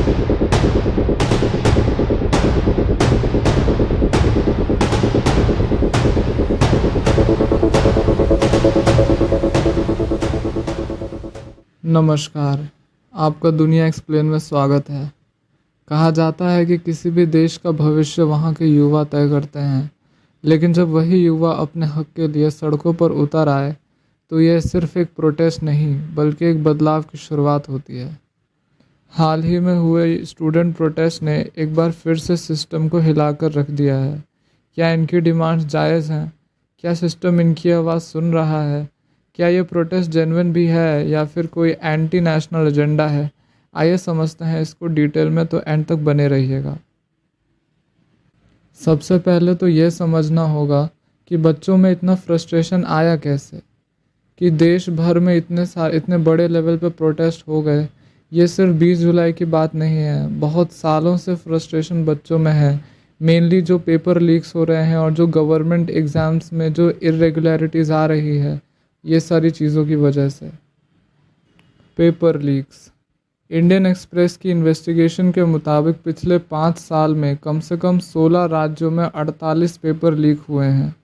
नमस्कार, आपका दुनिया एक्सप्लेन में स्वागत है। कहा जाता है कि किसी भी देश का भविष्य वहाँ के युवा तय करते हैं, लेकिन जब वही युवा अपने हक के लिए सड़कों पर उतर आए, तो यह सिर्फ एक प्रोटेस्ट नहीं, बल्कि एक बदलाव की शुरुआत होती है। हाल ही में हुए स्टूडेंट प्रोटेस्ट ने एक बार फिर से सिस्टम को हिलाकर रख दिया है। क्या इनकी डिमांड्स जायज़ हैं? क्या सिस्टम इनकी आवाज़ सुन रहा है? क्या ये प्रोटेस्ट जेन्युइन भी है या फिर कोई एंटी नेशनल एजेंडा है? आइए समझते हैं इसको डिटेल में, तो एंड तक बने रहिएगा। सबसे पहले तो ये समझना होगा कि बच्चों में इतना फ्रस्ट्रेशन आया कैसे, कि देश भर में इतने बड़े लेवल पे प्रोटेस्ट हो गए। ये सिर्फ 20 जुलाई की बात नहीं है, बहुत सालों से फ्रस्ट्रेशन बच्चों में है। मेनली जो पेपर लीक्स हो रहे हैं और जो गवर्नमेंट एग्ज़ाम्स में जो इरेगुलरिटीज़ आ रही है, ये सारी चीज़ों की वजह से। Paper leaks. इंडियन एक्सप्रेस की इन्वेस्टिगेशन के मुताबिक पिछले 5 साल में कम से कम 16 राज्यों में 48 पेपर लीक हुए हैं,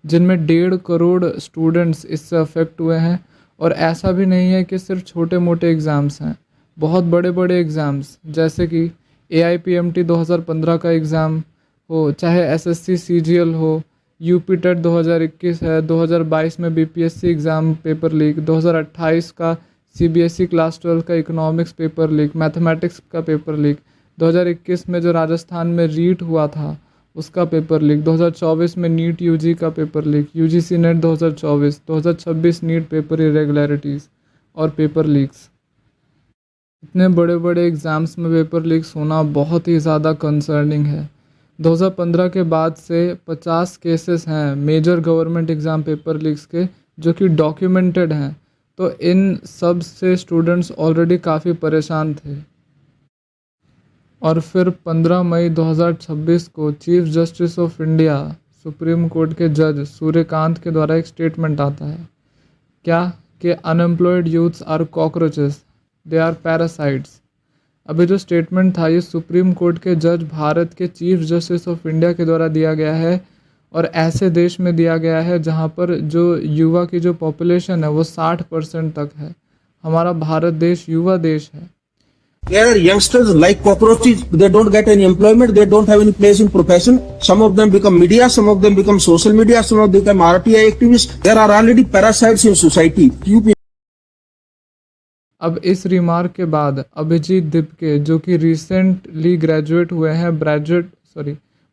जिनमें 1.5 करोड़ स्टूडेंट्स इससे अफेक्ट हुए हैं। और ऐसा भी नहीं है कि सिर्फ छोटे मोटे एग्ज़ाम्स हैं, बहुत बड़े बड़े एग्ज़ाम्स, जैसे कि AIPMT 2015 का एग्ज़ाम हो, चाहे SSC CGL हो, यूपी टेट 2021 है, 2022 में BPSC एग्ज़ाम पेपर लीक, 2028 का CBSE क्लास 12 का इकोनॉमिक्स पेपर लीक, मैथमेटिक्स का पेपर लीक, 2021 में जो राजस्थान में रीट हुआ था उसका पेपर लीक, 2024 में नीट UG का paper leak, UGC NET 2024, 2026 NEET paper irregularities और पेपर लीक्स। इतने बड़े बड़े एग्ज़ाम्स में पेपर लीक्स होना बहुत ही ज़्यादा कंसर्निंग है। 2015 के बाद से 50 केसेस हैं major government exam paper leaks के, जो कि डॉक्यूमेंटेड हैं। तो इन सब से स्टूडेंट्स ऑलरेडी काफ़ी परेशान थे। और फिर 15 मई 2026 को chief justice of India supreme court के जज सूर्यकांत के द्वारा एक स्टेटमेंट आता है, क्या कि unemployed youths are cockroaches, they are parasites. अभी जो स्टेटमेंट था ये सुप्रीम कोर्ट के जज भारत के चीफ जस्टिस ऑफ इंडिया के द्वारा दिया गया है, और ऐसे देश में दिया गया है जहाँ पर जो युवा की जो पॉपुलेशन है वो 60% तक है। हमारा भारत देश युवा देश है। Where youngsters like cockroaches, they don't get any employment, they don't have any place in profession. Some of them become media, some of them become social media, some of them become RTI activists. There are already parasites in society. अब इस remark के बाद अभिजीत दिपके, जो कि recently graduate हुए हैं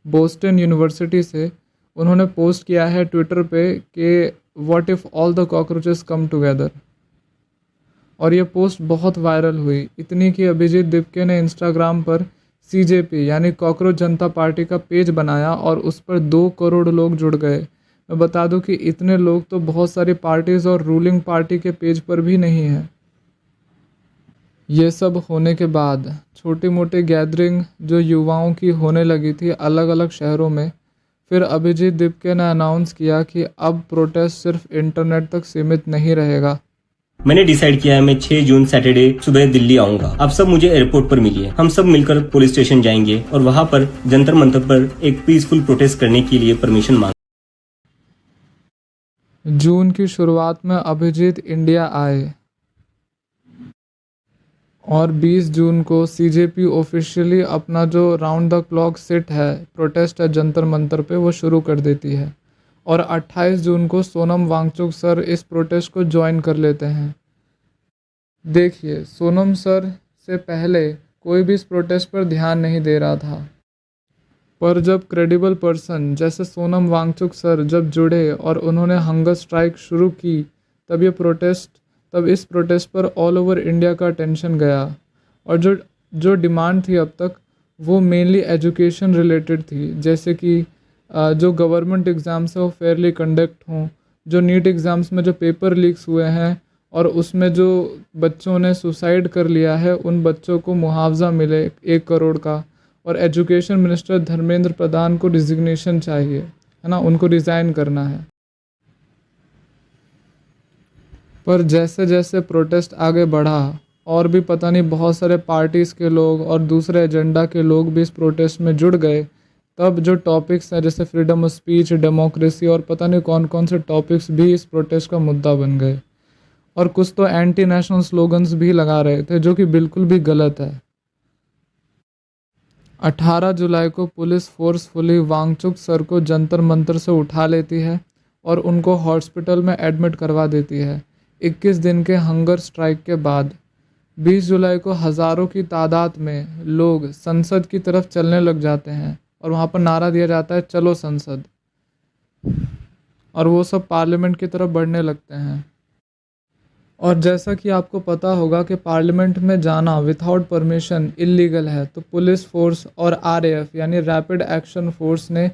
Boston university से, उन्होंने पोस्ट किया है ट्विटर पे कि what if all the cockroaches come together. और ये पोस्ट बहुत वायरल हुई, इतनी कि अभिजीत दिपके ने इंस्टाग्राम पर CJP यानी कॉकरोच जनता पार्टी का पेज बनाया और उस पर 2 करोड़ लोग जुड़ गए। मैं बता दूं कि इतने लोग तो बहुत सारी पार्टीज़ और रूलिंग पार्टी के पेज पर भी नहीं हैं। ये सब होने के बाद छोटी मोटी गैदरिंग जो युवाओं की होने लगी थी अलग अलग शहरों में, फिर अभिजीत दिपके ने अनाउंस किया कि अब प्रोटेस्ट सिर्फ इंटरनेट तक सीमित नहीं रहेगा। मैंने डिसाइड किया है मैं 6 जून सैटरडे सुबह दिल्ली आऊंगा। आप सब मुझे एयरपोर्ट पर मिलिए, हम सब मिलकर पुलिस स्टेशन जाएंगे और वहां पर जंतर मंतर पर एक पीसफुल प्रोटेस्ट करने के लिए परमिशन मांग। जून की शुरुआत में अभिजीत इंडिया आए और 20 जून को CJP ऑफिशियली अपना जो राउंड द क्लॉक सिट है, प्रोटेस्ट है जंतर मंतर पे, वो शुरू कर देती है। और 28 जून को सोनम वांगचुक सर इस प्रोटेस्ट को ज्वाइन कर लेते हैं। देखिए, सोनम सर से पहले कोई भी इस प्रोटेस्ट पर ध्यान नहीं दे रहा था, पर जब क्रेडिबल पर्सन जैसे सोनम वांगचुक सर जब जुड़े और उन्होंने हंगर स्ट्राइक शुरू की, तब इस प्रोटेस्ट पर ऑल ओवर इंडिया का अटेंशन गया। और जो डिमांड थी अब तक, वो मेनली एजुकेशन रिलेटेड थी, जैसे कि जो गवर्नमेंट एग्ज़ाम्स है वो फेयरली कंडक्ट हों, जो नीट एग्ज़ाम्स में जो पेपर लीक्स हुए हैं और उसमें जो बच्चों ने सुसाइड कर लिया है उन बच्चों को मुआवजा मिले 1 करोड़ का, और एजुकेशन मिनिस्टर धर्मेंद्र प्रधान को रिजिग्नेशन चाहिए, है ना, उनको रिज़ाइन करना है। पर जैसे जैसे प्रोटेस्ट आगे बढ़ा, और भी पता नहीं बहुत सारे पार्टीज़ के लोग और दूसरे एजेंडा के लोग भी इस प्रोटेस्ट में जुड़ गए, तब जो टॉपिक्स हैं जैसे फ्रीडम ऑफ स्पीच, डेमोक्रेसी और पता नहीं कौन कौन से टॉपिक्स भी इस प्रोटेस्ट का मुद्दा बन गए। और कुछ तो एंटी नेशनल स्लोगन्स भी लगा रहे थे, जो कि बिल्कुल भी गलत है। 18 जुलाई को पुलिस फोर्सफुली वांगचुक सर को जंतर मंतर से उठा लेती है और उनको हॉस्पिटल में एडमिट करवा देती है। 21 दिन के हंगर स्ट्राइक के बाद 20 जुलाई को हज़ारों की तादाद में लोग संसद की तरफ चलने लग जाते हैं और वहाँ पर नारा दिया जाता है, चलो संसद। और वो सब पार्लियामेंट की तरफ बढ़ने लगते हैं। और जैसा कि आपको पता होगा कि पार्लियामेंट में जाना विथआउट परमिशन इलीगल है, तो पुलिस फोर्स और आरएएफ यानी रैपिड एक्शन फोर्स ने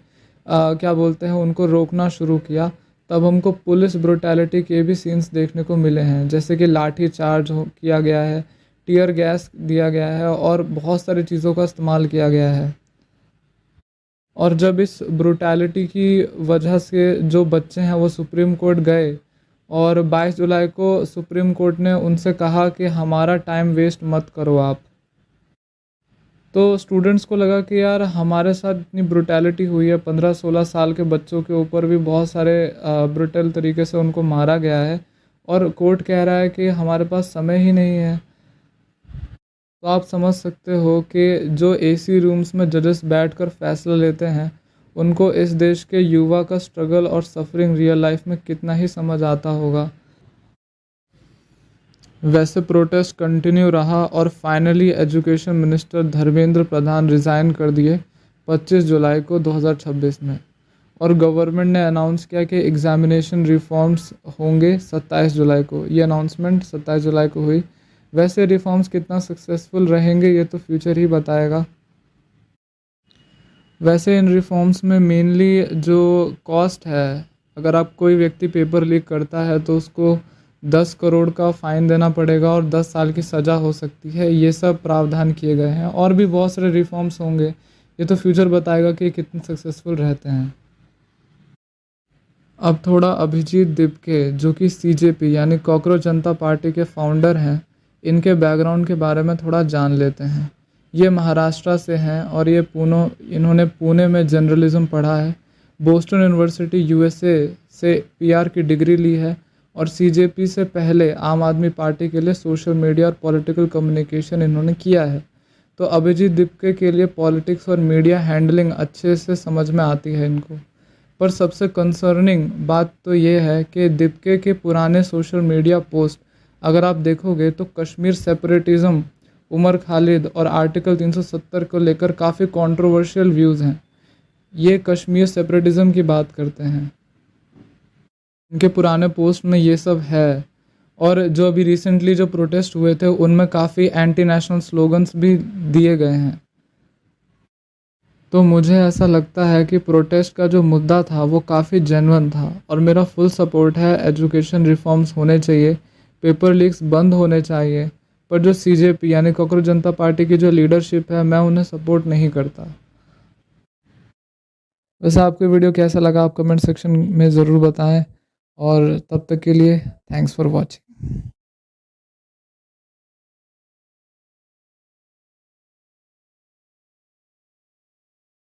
क्या बोलते हैं उनको रोकना शुरू किया। तब हमको पुलिस ब्रुटैलिटी के भी सीन्स देखने को मिले हैं, जैसे कि लाठी चार्ज किया गया है, टीयर गैस दिया गया है और बहुत सारी चीज़ों का इस्तेमाल किया गया है। और जब इस ब्रुटैलिटी की वजह से जो बच्चे हैं वो सुप्रीम कोर्ट गए और 22 जुलाई को सुप्रीम कोर्ट ने उनसे कहा कि हमारा टाइम वेस्ट मत करो आप। तो स्टूडेंट्स को लगा कि यार हमारे साथ इतनी ब्रुटैलिटी हुई है, 15-16 साल के बच्चों के ऊपर भी बहुत सारे ब्रुटल तरीके से उनको मारा गया है और कोर्ट कह रहा है कि हमारे पास समय ही नहीं है। तो आप समझ सकते हो कि जो एसी रूम्स में जजेस बैठकर फैसला लेते हैं उनको इस देश के युवा का स्ट्रगल और सफरिंग रियल लाइफ में कितना ही समझ आता होगा। वैसे प्रोटेस्ट कंटिन्यू रहा और finally education minister Dharmendra Pradhan resign कर दिए 25 जुलाई को 2026 में। और गवर्नमेंट ने अनाउंस किया कि एग्ज़ामिनेशन रिफॉर्म्स होंगे 27 जुलाई को। ये अनाउंसमेंट 27 जुलाई को हुई। वैसे रिफॉर्म्स कितना सक्सेसफुल रहेंगे ये तो फ्यूचर ही बताएगा। वैसे इन रिफॉर्म्स में मेनली जो कॉस्ट है, अगर आप कोई व्यक्ति पेपर लीक करता है तो उसको 10 करोड़ का फ़ाइन देना पड़ेगा और 10 साल की सज़ा हो सकती है। ये सब प्रावधान किए गए हैं और भी बहुत सारे रिफॉर्म्स होंगे, ये तो फ्यूचर बताएगा कि कितने सक्सेसफुल रहते हैं। अब थोड़ा अभिजीत दिपके जो कि सीजेपी यानी कॉकरोच जनता पार्टी के फाउंडर हैं, इनके बैकग्राउंड के बारे में थोड़ा जान लेते हैं। ये महाराष्ट्र से हैं और इन्होंने पुणे में जर्नलिज्म पढ़ा है। बोस्टन यूनिवर्सिटी यूएसए से पीआर की डिग्री ली है और सीजेपी से पहले आम आदमी पार्टी के लिए सोशल मीडिया और पॉलिटिकल कम्युनिकेशन इन्होंने किया है। तो अभिजीत दिपके के लिए पॉलिटिक्स और मीडिया हैंडलिंग अच्छे से समझ में आती है इनको। पर सबसे कंसर्निंग बात तो ये है कि दिपके के पुराने सोशल मीडिया पोस्ट अगर आप देखोगे तो कश्मीर सेपरेटिज़म, उमर खालिद और आर्टिकल 370 को लेकर काफ़ी कंट्रोवर्शियल व्यूज़ हैं। ये कश्मीर सेपरेटिज़म की बात करते हैं, इनके पुराने पोस्ट में ये सब है। और जो अभी रिसेंटली जो प्रोटेस्ट हुए थे उनमें काफ़ी एंटी नेशनल स्लोगन्स भी दिए गए हैं। तो मुझे ऐसा लगता है कि प्रोटेस्ट का जो मुद्दा था वो काफ़ी जेन्युइन था और मेरा फुल सपोर्ट है। एजुकेशन रिफॉर्म्स होने चाहिए, पेपर लीक्स बंद होने चाहिए, पर जो सीजेपी यानी कॉकरोच जनता पार्टी की जो लीडरशिप है मैं उन्हें सपोर्ट नहीं करता। वैसे आपको वीडियो कैसा लगा आप कमेंट सेक्शन में ज़रूर बताएं और तब तक के लिए थैंक्स फॉर वॉचिंग।